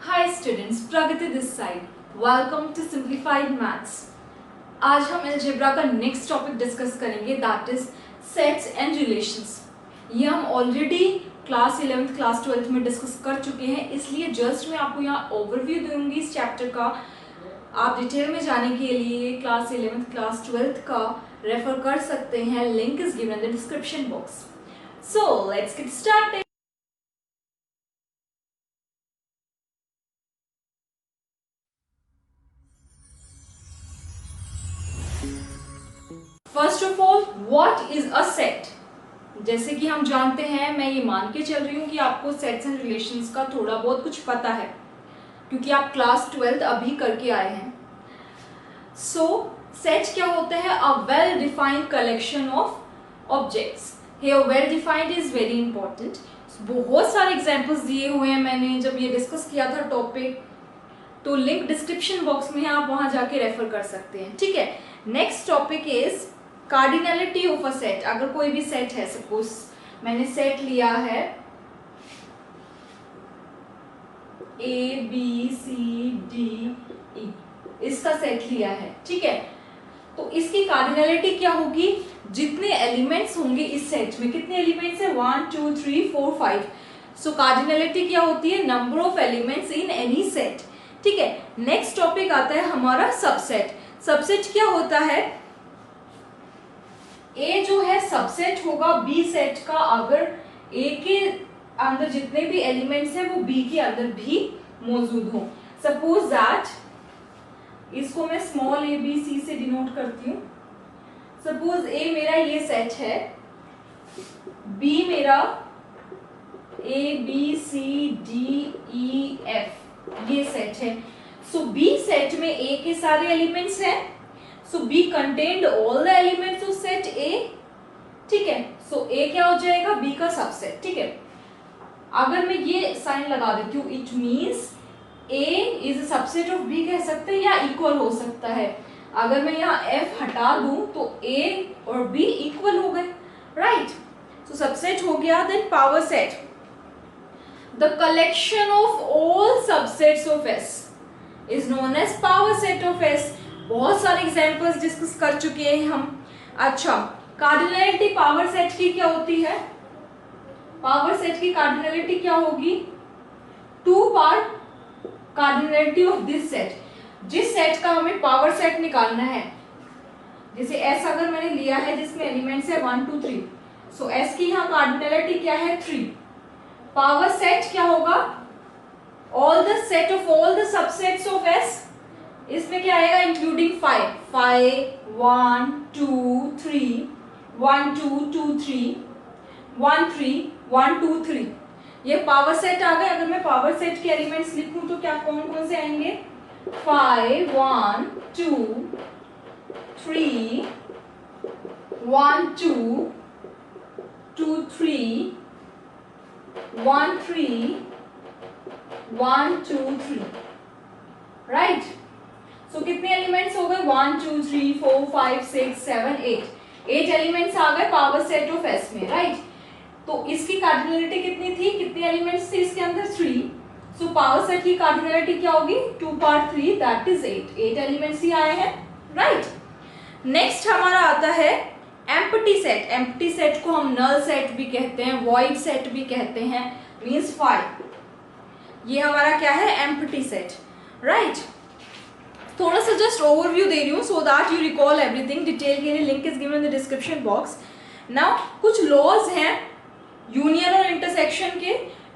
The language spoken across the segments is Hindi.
Hi students, Pragati this side. Welcome to Simplified Maths. आज हम अलजेब्रा का नेक्स्ट टॉपिक डिस्कस करेंगे that is sets and relations. ये हम already class 11th class 12th में डिस्कस कर चुके हैं, इसलिए जस्ट मैं आपको यहाँ ओवरव्यू दूंगी इस चैप्टर का. आप डिटेल में जाने के लिए क्लास 11th क्लास 12th का रेफर कर सकते हैं. Link is given in the description box. So let's get started. First of all, what is a set? जैसे कि हम जानते हैं, मैं ये मान के चल रही हूँ कि आपको सेट्स एंड रिलेशंस का थोड़ा बहुत कुछ पता है, क्योंकि आप क्लास 12th अभी करके आए हैं. सो सेट क्या होता है? A well defined collection of objects. Here well defined is very important. बहुत सारे एग्जांपल्स दिए हुए हैं मैंने जब ये डिस्कस किया था टॉपिक, तो लिंक डिस्क्रिप्शन बॉक्स में है, आप वहां जाके रेफर कर सकते हैं. ठीक है. Next topic is cardinality of a set. अगर कोई भी सेट है, सपोज मैंने सेट लिया है ए बी सी डी ई, इसका सेट लिया है. ठीक है. तो इसकी कार्डिनलिटी क्या होगी? जितने एलिमेंट्स होंगे इस सेट में, कितने एलिमेंट्स है? 1 2 3 4 5. सो कार्डिनलिटी क्या होती है? Number of elements in any set. ठीक है. नेक्स्ट टॉपिक आता है हमारा सबसेट. सबसेट क्या होता है? ए जो है सबसेट होगा बी सेट का अगर ए के अंदर जितने भी एलिमेंट्स हैं वो बी के अंदर भी मौजूद हो. सपोज दैट, इसको मैं स्मॉल ए बी सी से डिनोट करती हूँ. सपोज ए मेरा ये सेट है, बी मेरा A B C D E F ये सेट है. सो बी सेट में ए के सारे एलिमेंट्स हैं. So B contained all the elements of set A. ठीक है. सो ए क्या हो जाएगा? बी का सबसेट. ठीक है. अगर मैं ये साइन लगा देती हूँ, it means A is subset of B कह सकते हैं, या इक्वल हो सकता है. अगर मैं यहाँ एफ हटा दूं तो ए और बी इक्वल हो गए. राइट. सो सबसेट हो गया. Then power set, the collection of all subsets of S is known as power set of S. बहुत सारे एग्जांपल्स डिस्कस कर चुके हैं हम. अच्छा, कार्डिनलिटी पावर सेट की क्या होती है? पावर सेट की कार्डिनलिटी क्या होगी? 2 part cardinality of this set. जिस सेट का हमें पावर सेट निकालना है, जैसे एस अगर मैंने लिया है जिसमें एलिमेंट्स है 1 2 3, सो एस की यहाँ कार्डिनलिटी क्या है? 3. पावर सेट क्या होगा? All the set of all the subsets of S. इसमें क्या आएगा? इंक्लूडिंग 5 1 2 3 1 2 2 3 1 3 1 2 3. ये पावर सेट आ गए. अगर मैं पावर सेट के एलिमेंट्स लिखूं तो क्या कौन कौन से आएंगे? 5 1 2 3 1 2 2 3 1 3 1 2 3. राइट. सो कितने एलिमेंट्स हो गए? 1 2 3 4 5 6 7 8. 8 एलिमेंट्स आ गए पावर सेट ऑफ एस में. राइट. तो इसकी कार्डिनलिटी कितनी थी? कितने एलिमेंट्स थे इसके अंदर? 3. सो पावर सेट की कार्डिनलिटी क्या होगी? 2 पार्ट 3 दैट इज 8. 8 एलिमेंट्स ही आए हैं. राइट. नेक्स्ट हमारा आता है एम्प्टी सेट. एम्प्टी सेट को हम नल सेट भी कहते हैं, वॉइड सेट भी कहते हैं, मींस 5. ये हमारा क्या है? Empty set. राइट. थोड़ा सा जस्ट ओवरव्यू दे रही हूँ so that you recall everything. Detail के लिए link is given in the description box. Now कुछ लॉज हैं यूनियन और इंटरसेक्शन के.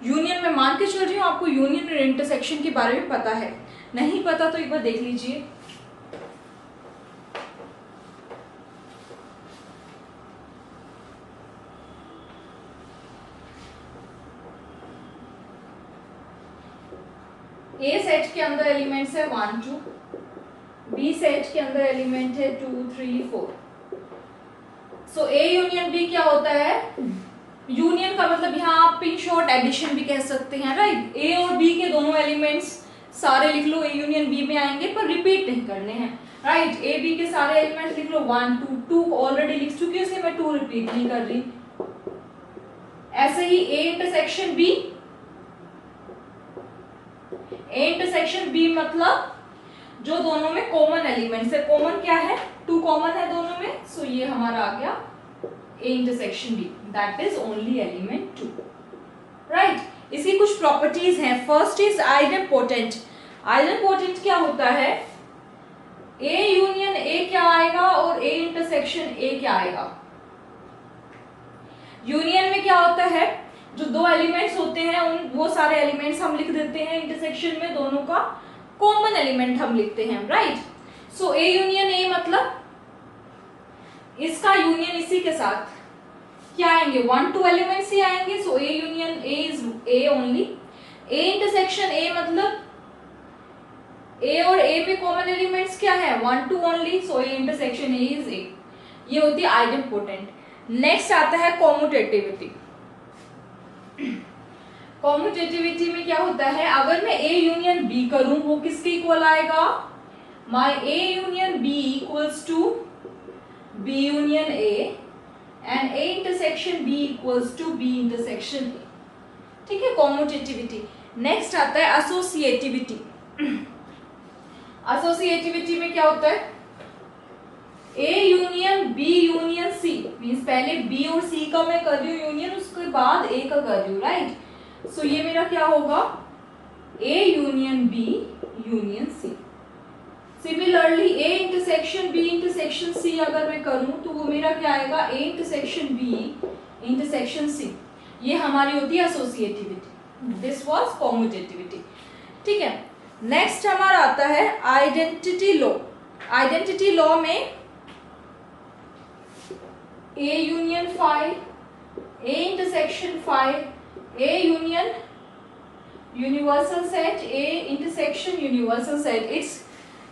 यूनियन में मान के चल रही हूँ आपको यूनियन और इंटरसेक्शन के बारे में पता है. नहीं पता तो एक बार देख लीजिए. ए सेट के अंदर एलिमेंट्स है 1 2. बी सेट के अंदर एलिमेंट है 2 3 4. सो ए यूनियन बी क्या होता है? यूनियन का मतलब यहाँ आप इन शॉर्ट एडिशन भी कह सकते हैं. राइट. ए और बी के दोनों एलिमेंट्स सारे लिख लो, ए यूनियन बी में आएंगे, पर रिपीट नहीं करने हैं. राइट. ए बी के सारे एलिमेंट्स लिख लो. 1 2 2 ऑलरेडी लिख चुकी है, इसलिए मैं 2 रिपीट नहीं कर रही. ऐसे ही A intersection B, A intersection B मतलब जो दोनों में कॉमन एलिमेंट्स है, कॉमन क्या है, 2 कॉमन है दोनों में, सो ये हमारा आ गया A intersection B, that is only element 2, right. इसकी कुछ प्रॉपर्टीज हैं। First is आइडेंपोटेंट। आइडेंपोटेंट क्या होता है, ए यूनियन ए क्या आएगा और ए इंटरसेक्शन ए क्या आएगा। यूनियन में क्या होता है, जो 2 एलिमेंट्स होते हैं उन वो सारे एलिमेंट्स हम लिख देते हैं, इंटरसेक्शन में दोनों का कॉमन एलिमेंट हम लिखते हैं, राइट। सो ए यूनियन ए मतलब इसका यूनियन इसी के साथ क्या आएंगे, 1 2 एलिमेंट्स ही आएंगे, so A union A is A only. A intersection A मतलब ए और ए में कॉमन एलिमेंट्स क्या है, 1 2 only, so A intersection A is ए। ये होती है आइडेंपोटेंट। नेक्स्ट आता है कॉम्यूटेटिविटी। कॉम्यूटेटिविटी में क्या होता है, अगर मैं ए यूनियन बी करूं वो किसके इक्वल आएगा, my A union B equals to B union A and A intersection B equals to B intersection A, ठीक है, कॉम्यूटेटिविटी। नेक्स्ट आता है एसोसिएटिविटी। एसोसिएटिविटी में क्या होता है, A union B union C, means पहले बी और सी का मैं कर रही हूँ यूनियन, उसके बाद ए का कर रही हूँ, राइट। सो ये मेरा क्या होगा, A union B union C. Similarly A intersection B intersection C अगर मैं करूं तो वो मेरा क्या आएगा, A intersection B intersection C. ये हमारी होती है एसोसिएटिविटी। दिस वाज कॉम्यूटेटिविटी, ठीक है। नेक्स्ट हमारा आता है आइडेंटिटी लॉ। आइडेंटिटी लॉ में A union phi, A intersection phi, A union universal set, A intersection universal set, it's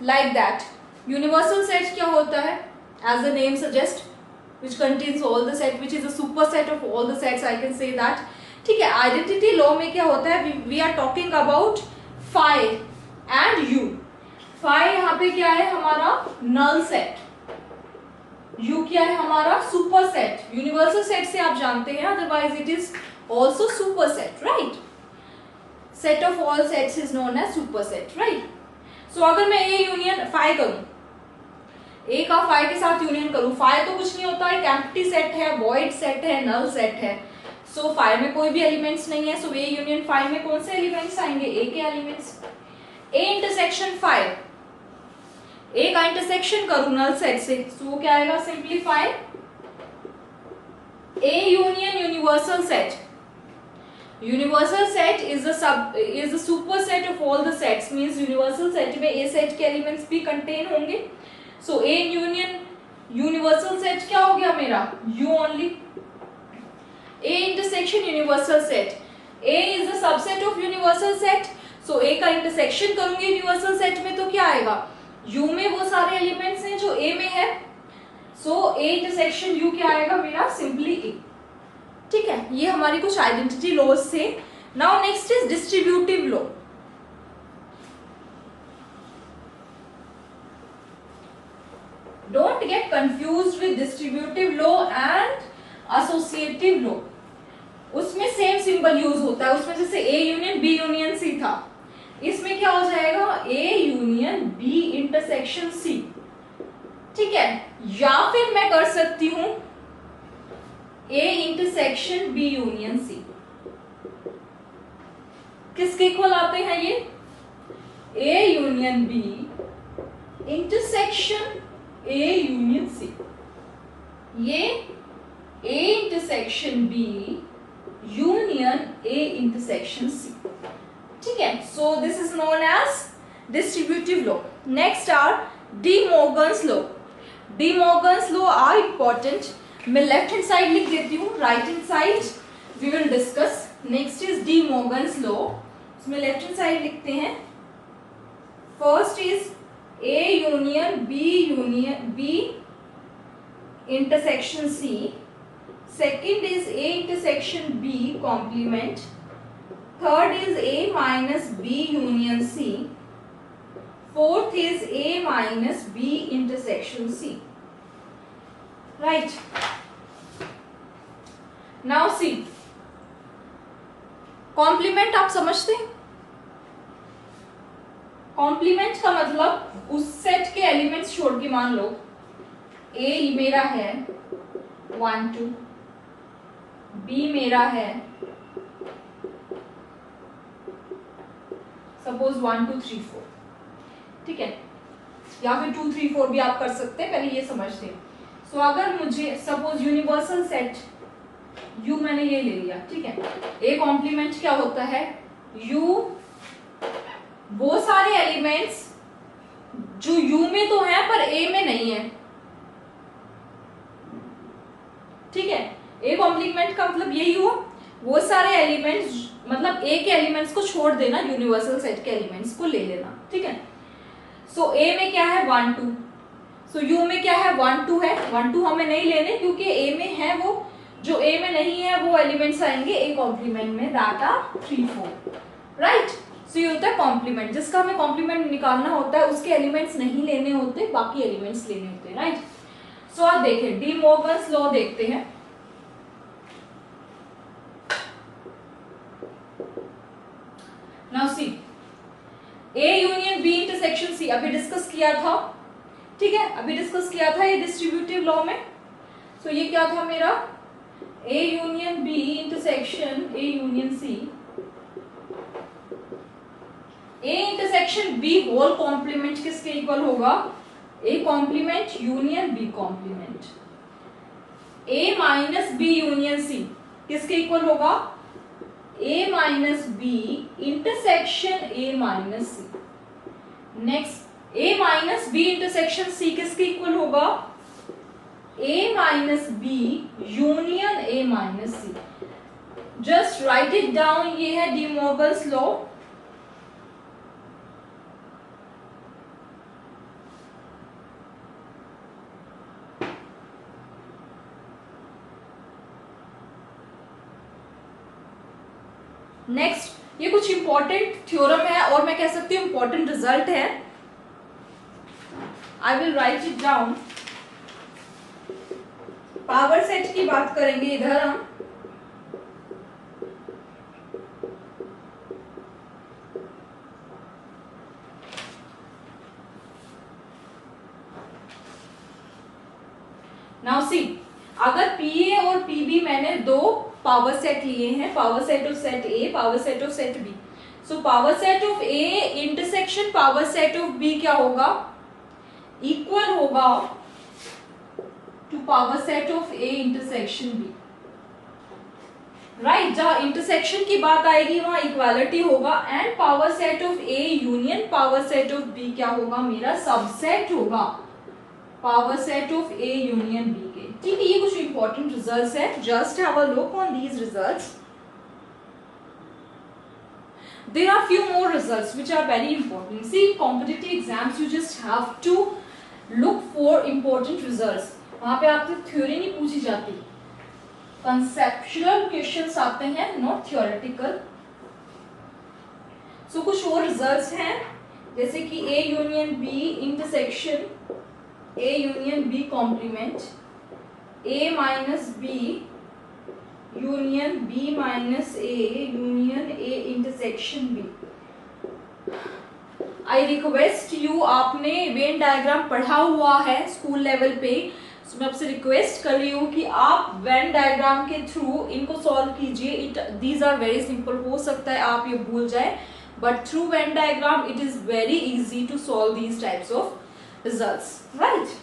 like that. Universal set क्या होता है, as the name suggests, which contains all the set, which is a superset of all the sets, I can say that, ठीक है। आइडेंटिटी लॉ में क्या होता है, we are talking about phi and u. phi यहाँ पे क्या है हमारा null set, u क्या है हमारा सुपर सेट। यूनिवर्सल सेट से आप जानते हैं, otherwise it is also superset, right? Set of all sets is known as superset, right? सो अगर मैं ए यूनियन फाई करूं, ए का फाई के साथ यूनियन करूं, फाई तो कुछ नहीं होता, एक एम्प्टी सेट है, वॉइड सेट है, नल सेट है। सो फाई में कोई भी एलिमेंट्स नहीं है, सो ए यूनियन फाई में कौन से एलिमेंट्स आएंगे, ए के एलिमेंट्स। ए इंटरसेक्शन फाई, ए का इंटरसेक्शन करूं नल सेट से, सो वो क्या आएगा, simplify A union universal set. Universal set is the superset of all the sets, means universal set में A set के elements भी contain होंगे। So A union universal set क्या हो गया मेरा, U only। A intersection universal set, A is the subset of universal set, so A का intersection करूंगी universal set में तो क्या आएगा, U में वो सारे elements हैं जो A में है, so A intersection U क्या आएगा मेरा, simply A, ठीक है। ये हमारी कुछ आइडेंटिटी लॉज थे। Now next is distributive law. Don't get confused with distributive law and associative law. उसमें सेम सिंबल यूज होता है, उसमें जैसे A union B union C था, इसमें क्या हो जाएगा, A union B intersection C, ठीक है। या फिर मैं कर सकती हूं A intersection B union C। किसके इक्वल आते हैं ये, A union B intersection A union C। ये A intersection B union A intersection C, ठीक है। So this is known as distributive law. Next are De Morgan's law. De Morgan's law are important. मैं लेफ्ट हैंड साइड लिख देती हूँ, right hand side we will discuss. Next is De Morgan's law. उसमें लेफ्ट हैंड साइड लिखते हैं, first is A union B intersection C, second is A intersection B complement, third is A minus B union C, fourth is A minus B intersection C, right. Now see, complement आप समझते हैं, कॉम्प्लीमेंट का मतलब उस सेट के एलिमेंट्स छोड़ के, मान लो ए मेरा है 1 2, बी मेरा है सपोज 1 2 3 4, ठीक है, या फिर 2 3 4 भी आप कर सकते हैं, पहले ये समझते हैं। सो अगर मुझे सपोज यूनिवर्सल सेट U मैंने ये ले लिया, ठीक है, ए कॉम्प्लीमेंट क्या होता है, U वो सारे एलिमेंट्स जो U में तो है पर A में नहीं है, ठीक है। ए कॉम्प्लीमेंट का मतलब यही हुआ, वो सारे एलिमेंट्स मतलब ए के एलिमेंट्स को छोड़ देना, यूनिवर्सल सेट के एलिमेंट्स को ले लेना, ठीक है। सो ए में क्या है 1 2, सो यू में क्या है 1 2 है, 1 2 हमें नहीं लेने क्योंकि ए में है, वो जो ए में नहीं है वो एलिमेंट्स आएंगे ए कॉम्प्लीमेंट में, दैट आर 3 4, राइट। सो ये होता है कॉम्प्लीमेंट, जिसका हमें कॉम्प्लीमेंट निकालना होता है, उसके एलिमेंट्स नहीं लेने होते, बाकी एलिमेंट्स लेने होते हैं, राइट। सो आप देखें डी मॉर्गन्स लॉ देखते हैं। Now see A union B intersection C, अभी डिस्कस किया था, ठीक है, अभी डिस्कस किया था ये डिस्ट्रीब्यूटिव लॉ में। सो ये क्या था मेरा, A union B intersection A union C, A intersection B whole complement किसके इक्वल होगा, A complement union B complement, A minus B union C किसके इक्वल होगा, A minus B intersection A minus C. Next A minus B intersection C किसके इक्वल होगा, A minus B union A minus C. Just write it down, ये है डी मॉर्गन्स लॉ। नेक्स्ट ये कुछ इंपॉर्टेंट थ्योरम है और मैं कह सकती हूँ इंपॉर्टेंट रिजल्ट है, I will write it down. Power set की बात करेंगे इधर हम, नाउ सी अगर पीए और पीबी मैंने दो पावर सेट लिए हैं, power set of set A, power set of set B. So power set of A intersection power set of B क्या होगा, इक्वल होगा to power set of A intersection B, right. जहां इंटरसेक्शन की बात आएगी वहां इक्वालिटी होगा, and power set of A union power set of B क्या होगा, मेरा सबसेट होगा power set of A union B के, ठीक है। ये कुछ इंपॉर्टेंट रिजल्ट्स है, just have a look on these results. There are few more results which are very important. See, competitive exams you just have to look for important results. वहां पे आपसे थ्योरी नहीं पूछी जाती, कंसेप्चुअल क्वेश्चंस आते हैं, नॉट थियोरेटिकल। सो कुछ और रिजल्ट्स हैं जैसे कि A union B intersection A union B complement, A minus B union B minus A union A intersection B. I request you, आपने वेन डायग्राम पढ़ा हुआ है स्कूल लेवल पे, so मैं आपसे रिक्वेस्ट कर रही हूँ कि आप वेन डायग्राम के थ्रू इनको सॉल्व कीजिए। दीज आर वेरी सिंपल, हो सकता है आप ये भूल जाए, but through Venn diagram it is very easy to solve these types of results, right.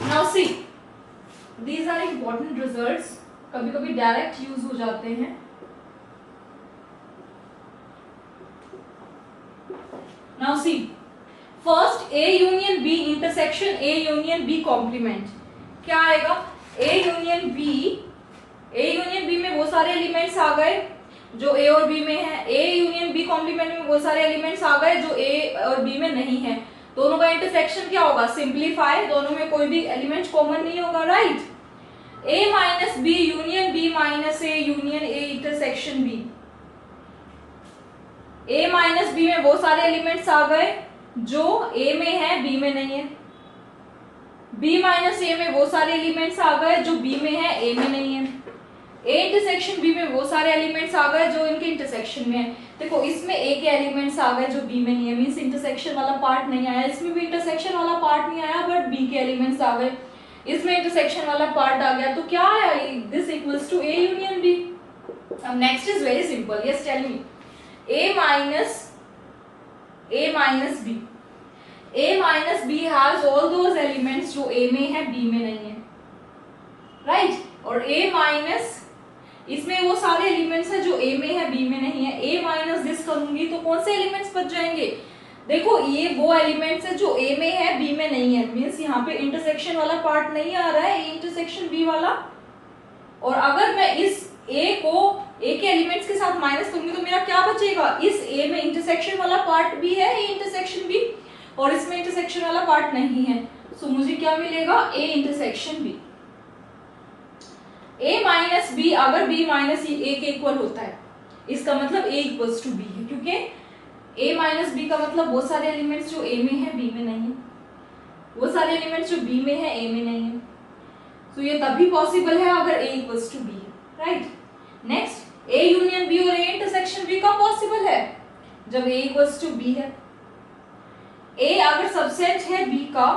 Now see, these are important results, कभी कभी डायरेक्ट यूज हो जाते हैं। Now see, first A union B intersection A union B complement क्या आएगा, A union B सारे एलिमेंट्स आ गए जो ए और बी में है, ए यूनियन बी कॉम्प्लीमेंट में वो सारे एलिमेंट्स आ गए जो ए और बी में नहीं है। दोनों का इंटरसेक्शन क्या होगा, सिंप्लीफाई, दोनों में कोई भी एलिमेंट कॉमन नहीं होगा, right. A minus B union B minus A union A intersection B. A minus B में वो सारे एलिमेंट्स आ गए जो ए में है बी में नहीं है। बी माइनस ए में वो सारे एलिमेंट्स आ गए जो बी में है ए में नहीं है। ए इंटरसेक्शन बी में वो सारे एलिमेंट्स आ गए जो इनके इंटरसेक्शन में है। देखो इसमें ए के एलिमेंट्स आ गए जो बी में नहीं है, मींस इंटरसेक्शन वाला पार्ट नहीं आया। इसमें भी इंटरसेक्शन वाला पार्ट नहीं आया बट बी के एलिमेंट्स आ गए, इसमें इंटरसेक्शन वाला पार्ट आ गया, तो क्या आया, this equals to A union B. अब next is very simple, yes tell me, A minus B, A minus B has all those elements जो ए में है बी में नहीं है, राइट। और ए माइनस, इसमें वो सारे एलिमेंट्स हैं जो ए में है बी में नहीं है। ए माइनस दिस करूंगी तो कौन से एलिमेंट्स बच जाएंगे, देखो ये वो एलिमेंट्स है जो ए में है बी में नहीं है, मींस यहाँ पे इंटरसेक्शन वाला पार्ट नहीं आ रहा है, इंटरसेक्शन बी वाला। और अगर मैं इस ए को ए के एलिमेंट्स के साथ माइनस करूंगी तो मेरा क्या बचेगा, इस ए में इंटरसेक्शन वाला पार्ट भी है, ए इंटरसेक्शन बी, और इसमें इंटरसेक्शन वाला पार्ट नहीं है, सो मुझे क्या मिलेगा, A intersection B. a minus B अगर b माइनस ए के इक्वल होता है, इसका मतलब a इक्वल्स टू बी है, क्योंकि a माइनस बी का मतलब वो सारे एलिमेंट्स जो a में है b में नहीं है, वो सारे एलिमेंट्स जो b में है a में नहीं है। तो ये तभी पॉसिबल है अगर a इक्वल्स टू b है, right. Next, a union b और a इंटरसेक्शन b कब पॉसिबल है, जब a इक्वल्स टू b है। a अगर सबसेट है b का,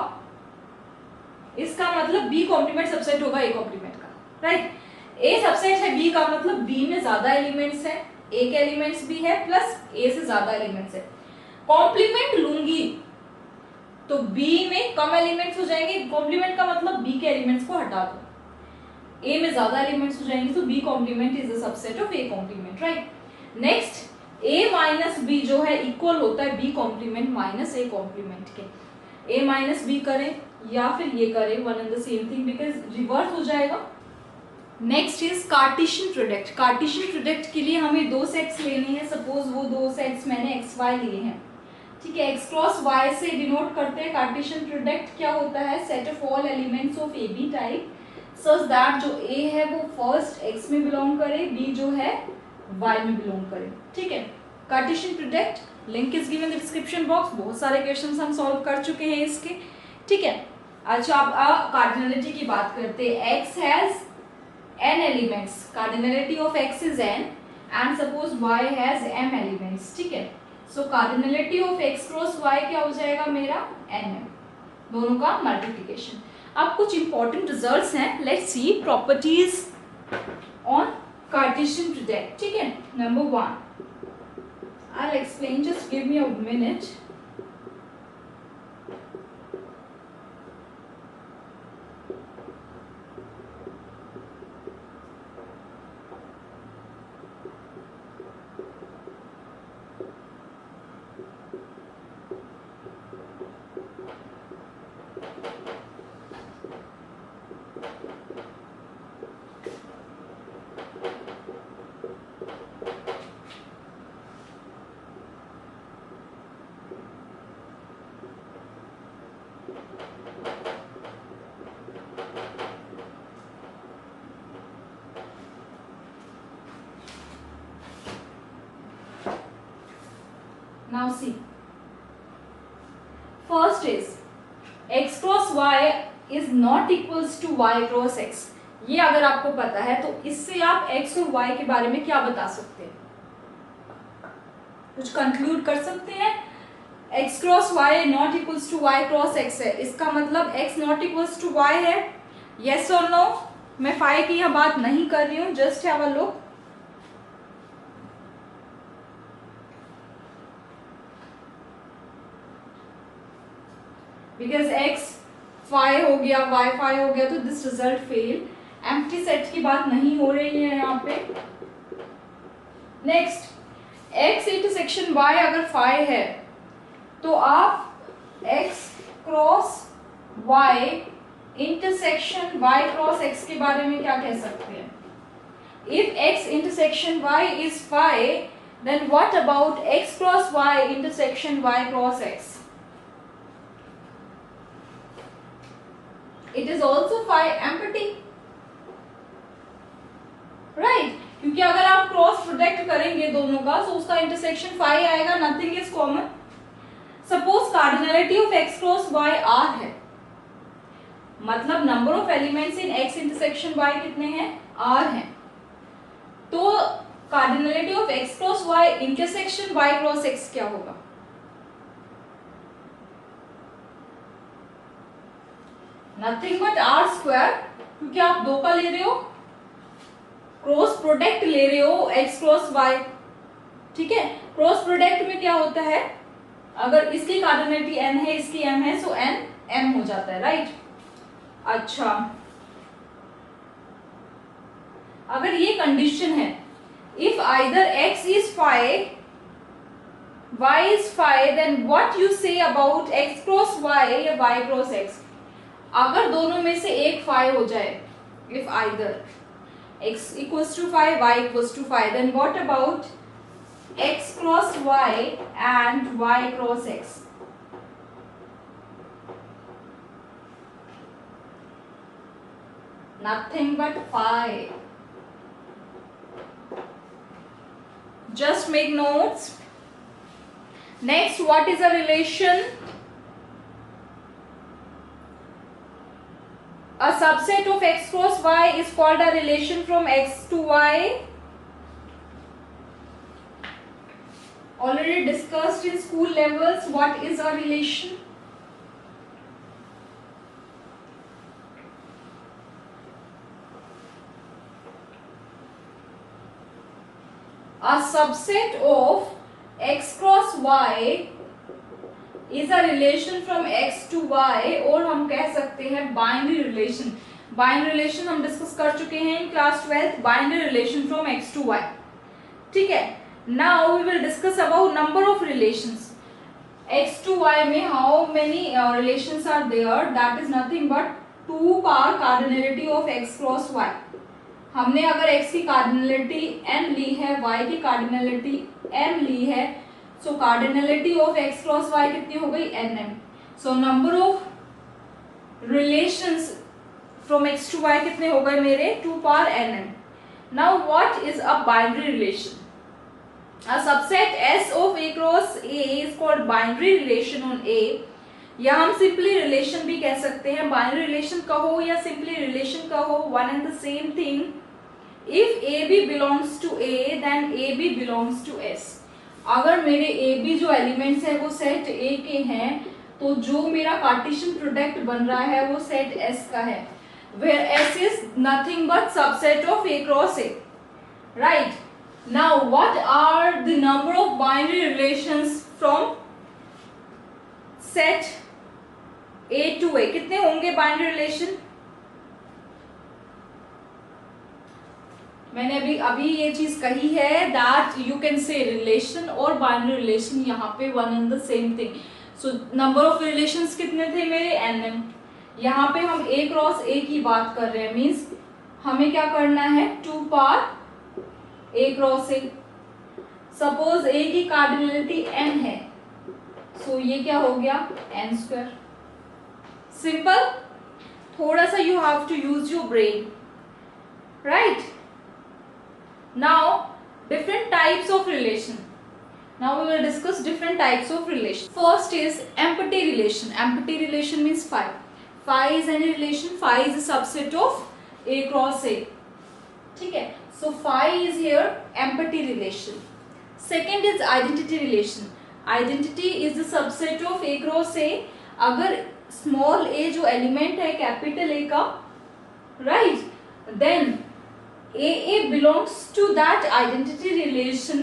इसका मतलब b कॉम्प्लीमेंट सबसेट होगा a कॉम्प्लीमेंट का, राइट। ए सबसेट है बी का मतलब बी में ज्यादा एलिमेंट्स है, ए के एलिमेंट्स भी है प्लस ए से ज्यादा एलिमेंट्स है। कॉम्प्लीमेंट लूंगी तो बी में कम एलिमेंट्स हो जाएंगे, कॉम्प्लीमेंट का मतलब बी के एलिमेंट्स को हटा दो, ए में ज्यादा एलिमेंट्स हो जाएंगे, तो B complement is a subset of A complement, right. Next, A minus B जो है इक्वल होता है B complement minus A complement के। ए माइनस बी करें या फिर ये करें, one and the same thing, because reverse हो जाएगा। Next is Cartesian product. Cartesian product के लिए हमें दो सेट्स लेने हैं, सपोज वो दो सेट्स मैंने एक्स वाई लिए हैं, ठीक है, एक्स क्रॉस वाई से डिनोट करते हैं। कार्टेशियन प्रोडक्ट क्या होता है, set of all elements of A B type such that जो ए है वो फर्स्ट एक्स में बिलोंग करे, बी जो है वाई में बिलोंग करे, ठीक है। Cartesian product link is given in the description box, बहुत सारे क्वेश्चंस हम सॉल्व कर चुके हैं इसके, ठीक है। अच्छा, अब कार्डिनलिटी की बात करते हैं। X has n elements, cardinality of x is n and suppose y has m elements, ठीक है। so cardinality of x cross y क्या हो जाएगा मेरा, nm, दोनों का मल्टीप्लिकेशन। अब कुछ इंपॉर्टेंट रिजल्ट्स हैं, let's see properties on Cartesian product, ठीक है। Number 1, I'll explain, just give me a minute. Now see, first is x cross y is not equals to y cross x। ये अगर आपको पता है तो इससे आप x और y के बारे में क्या बता सकते हैं, कुछ कंक्लूड कर सकते हैं। x cross y not equals to y cross x है, इसका मतलब x not equals to y है, yes और no। मैं फाई की यह बात नहीं कर रही हूँ, just have a look. Because x phi हो गया, y फाई हो गया, तो this result fail. Empty set की बात नहीं हो रही है यहाँ पे। नेक्स्ट, x इंटरसेक्शन y अगर फाई है तो आप x cross y intersection y cross x के बारे में क्या कह सकते हैं, if x intersection y is phi, then what about x cross y intersection y cross x? It is also phi empty, right? क्योंकि अगर आप क्रॉस प्रोडक्ट करेंगे दोनों का तो उसका इंटरसेक्शन फाई आएगा, nothing is common. Suppose cardinality of x cross y r है, मतलब number of elements in x intersection y कितने हैं? r हैं. तो cardinality of x cross y intersection y cross x क्या होगा? नथिंग बट r स्क्वायर, क्योंकि आप दो का ले रहे हो, क्रॉस प्रोडक्ट ले रहे हो x क्रॉस y. ठीक है, क्रॉस प्रोडक्ट में क्या होता है, अगर इसकी कार्डिनलिटी n है, इसकी m है, सो n m हो जाता है, राइट? अच्छा, अगर ये कंडीशन है, if either x is phi, y is phi, then what you say about x cross y या y क्रॉस x? अगर दोनों में से एक फाई हो जाए, if either x equals to phi, y equals to phi, then what about x cross y and y cross x? Nothing but phi. Just make notes. Next, what is a relation? A subset of x cross y is called a relation from x to y. Already discussed in school levels. What is a relation? A subset of x cross y is a relation from x to y, और हम कह सकते हैं बाइनरी रिलेशन. बाइनरी रिलेशन हम डिस्कस कर चुके हैं in class 12th, binary relation from x to y. ठीक है, now we will discuss about number of relations. x to y में how many relations are there? That is nothing but 2 power cardinality of x cross y. हमने अगर x की कार्डिनलिटी n ली है, y की कार्डिनलिटी m ली है, so cardinality of x cross y कितनी हो गई? nm. So number of relations from x to y कितने हो गए मेरे? 2 power nm. Now what is a binary relation? A subset S of A cross A is called binary relation on A. या हम सिंपली रिलेशन भी कह सकते हैं. बाइनरी रिलेशन कहो या सिंपली रिलेशन कहो, one and the same thing. If AB belongs to A, then AB belongs to S. अगर मेरे AB जो एलिमेंट्स है वो सेट A के हैं, तो जो मेरा कार्टेशियन प्रोडक्ट बन रहा है वो सेट S का है, where S is nothing but subset of A cross A. Right? Now, what are the number of binary relations from set A to A? कितने होंगे बाइनरी रिलेशन? मैंने अभी ये चीज कही है that you can say relation और बाइनरी रिलेशन यहाँ पे one and the same thing. So number of relations कितने थे मेरे? nm. यहाँ पे हम A क्रॉस A की बात कर रहे हैं, मीन्स हमें क्या करना है? 2 power A cross A. Suppose A की कार्डिनलिटी n है, सो ये क्या हो गया? n square. सिंपल. थोड़ा सा you have to use your brain, right? Now, different types of relation. Now we will discuss different types of relation. First is empty relation. Empty relation means phi. Phi is any relation. Phi is a subset of A cross A. ठीक है? So phi is here empty relation. Second is identity relation. Identity is the subset of A cross A. अगर small a जो element है capital A का, right? Then AA belongs to that identity relation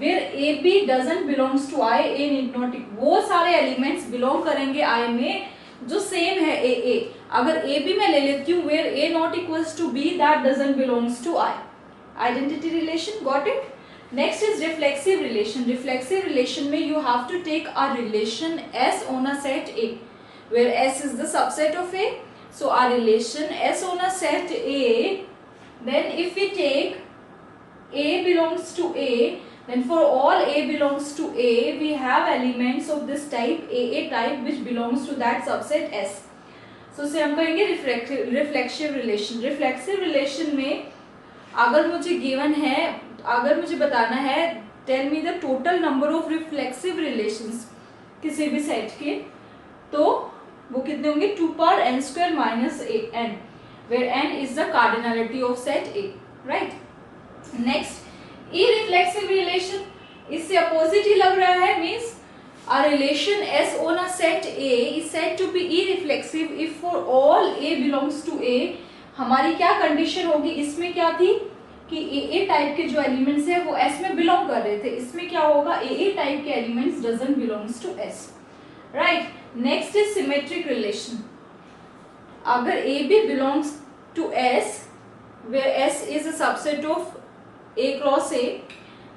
where AB doesn't belongs to I. A need not. वो सारे elements belong करेंगे I में जो same है AA. अगर AB मैं ले लेती हूँ where A not equals to B, that doesn't belongs to I. Identity relation, got it? Next is reflexive relation. Reflexive relation में you have to take a relation S on a set A, where S is the subset of A. So our relation S on a set A. Then if we take A belongs to A, then for all A belongs to A, we have elements of this type AA type which belongs to that subset S. So इसे हम कहेंगे रिफ्लेक्सिव रिलेशन. रिफ्लेक्सिव रिलेशन में अगर मुझे गिवन है, अगर मुझे बताना है tell me the total number of reflexive relations किसी भी सेट के, तो वो कितने होंगे 2 power n square minus n, where n is the cardinality of set A, right? Next, irreflexive relation, इससे अपोजिट ही लग रहा है, means a relation S on a set A is said to be irreflexive if for all A belongs to A. हमारी क्या कंडीशन होगी, इसमें क्या थी कि AA टाइप के जो एलिमेंट्स है वो S में बिलोंग कर रहे थे, इसमें क्या होगा AA टाइप के elements doesn't belongs to S, right. Next is symmetric relation. अगर AB belongs to S where S is a subset of A cross A,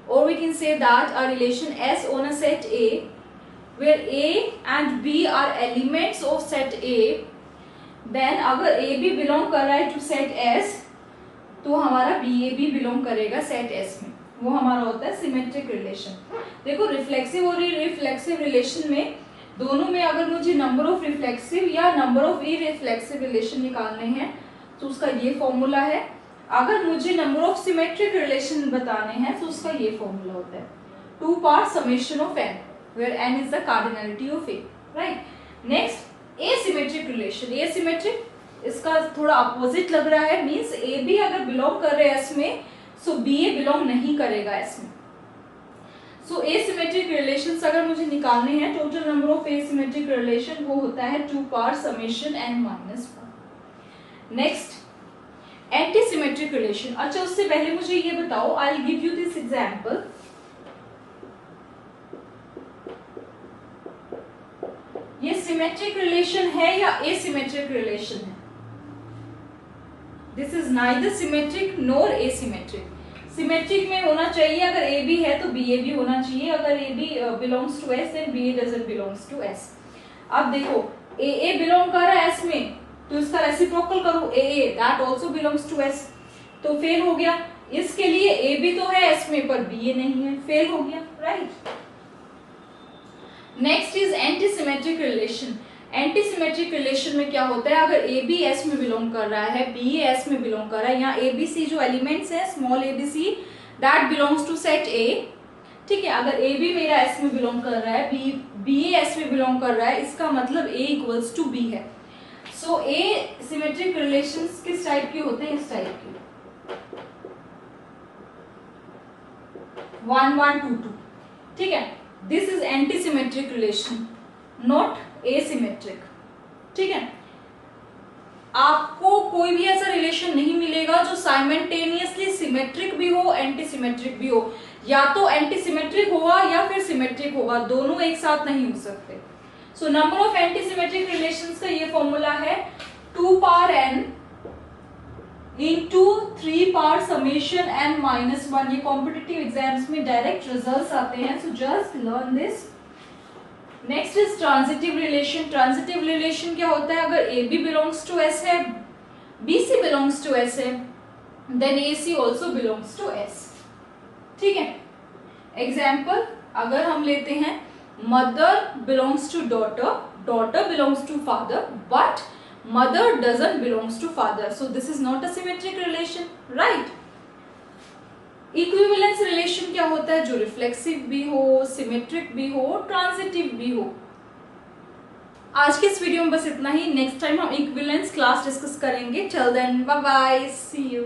or we can say that a relation S on a set A where A and B are elements of set A, then अगर AB belong कर रहा है to set S, तो हमारा BA भी belong करेगा set S में, वो हमारा होता है सिमेट्रिक रिलेशन. देखो रिफ्लेक्सिव और इररिफ्लेक्सिव रिलेशन में दोनों में अगर मुझे नंबर ऑफ रिफ्लेक्सिव या नंबर ऑफ इररिफ्लेक्सिव रिलेशन निकालने हैं तो उसका ये फॉर्मूला है. अगर मुझे नंबर ऑफ सिमेट्रिक रिलेशन बताने हैं तो उसका ये फॉर्मूला होता है 2 power summation of n, where n is the cardinality of A, right? Next, asymmetric relation. asymmetric इसका थोड़ा अपोजिट लग रहा है, मींस AB अगर बिलोंग कर रहे हैं S में, सो BA बिलोंग नहीं करेगा S में. सो asymmetric relations अगर मुझे निकालने हैं, total number of asymmetric relation वो होता है 2 power summation n minus 1. Next, antisymmetric relation. अच्छा, उससे पहले मुझे ये बताओ, I will give you this example. ये सिमेट्रिक रिलेशन है या एसिमेट्रिक रिलेशन है? This is neither symmetric nor asymmetric. Symmetric में होना चाहिए, अगर ए बी है तो बी ए भी होना चाहिए. अगर ए B belongs to S then B A doesn't belongs to S. अब देखो ए बिलोंग कर रहा है एस में, तो इसका रेसिप्रोकल करो A that also belongs to S, तो फेल हो गया. इसके लिए ए बी तो है एस में पर बी ए नहीं है, फेल हो गया, right. Next is antisymmetric relation. Antisymmetric relation में क्या होता है, अगर ए बी एस में बिलोंग कर रहा है, बी ए एस में बिलोंग कर रहा है, यहाँ ए बी सी जो एलिमेंट्स है small a B c that belongs to set A, ठीक है. अगर ए बी मेरा एस में बिलोंग कर रहा है, बी ए एस में बिलोंग कर रहा है, इसका मतलब ए इक्वल्स टू बी है. सो ए सिमेट्रिक रिलेशंस किस टाइप के होते हैं, इस टाइप के 1 1 2 2, ठीक है. This is antisymmetric relation, not asymmetric, ठीक है. आपको कोई भी ऐसा रिलेशन नहीं मिलेगा जो साइमल्टेनियसली सिमेट्रिक भी हो एंटीसिमेट्रिक भी हो. या तो एंटीसिमेट्रिक होगा या फिर सिमेट्रिक होगा, दोनों एक साथ नहीं हो सकते. सो नंबर ऑफ एंटीसिमेट्रिक रिलेशंस का ये फॉर्मूला है 2 power n into 3 power summation n minus 1. ये कॉम्पिटिटिव एग्जाम्स में डायरेक्ट रिजल्ट्स आते हैं, so just learn this. Next is transitive relation. Transitive relation क्या होता है, अगर ए बी बिलोंग्स टू एस है, B C belongs to S है, then A C also belongs to S, ठीक है. एग्जाम्पल अगर हम लेते हैं, mother belongs to daughter, daughter belongs to father, but mother doesn't belongs to father, so this is not a symmetric relation, right. Equivalence relation क्या होता है, जो रिफ्लेक्सिव भी हो, सिमेट्रिक भी हो, ट्रांजिटिव भी हो. आज के इस वीडियो में बस इतना ही. नेक्स्ट टाइम हम इक्विवेलेंस क्लास डिस्कस करेंगे. Till then bye bye, see you.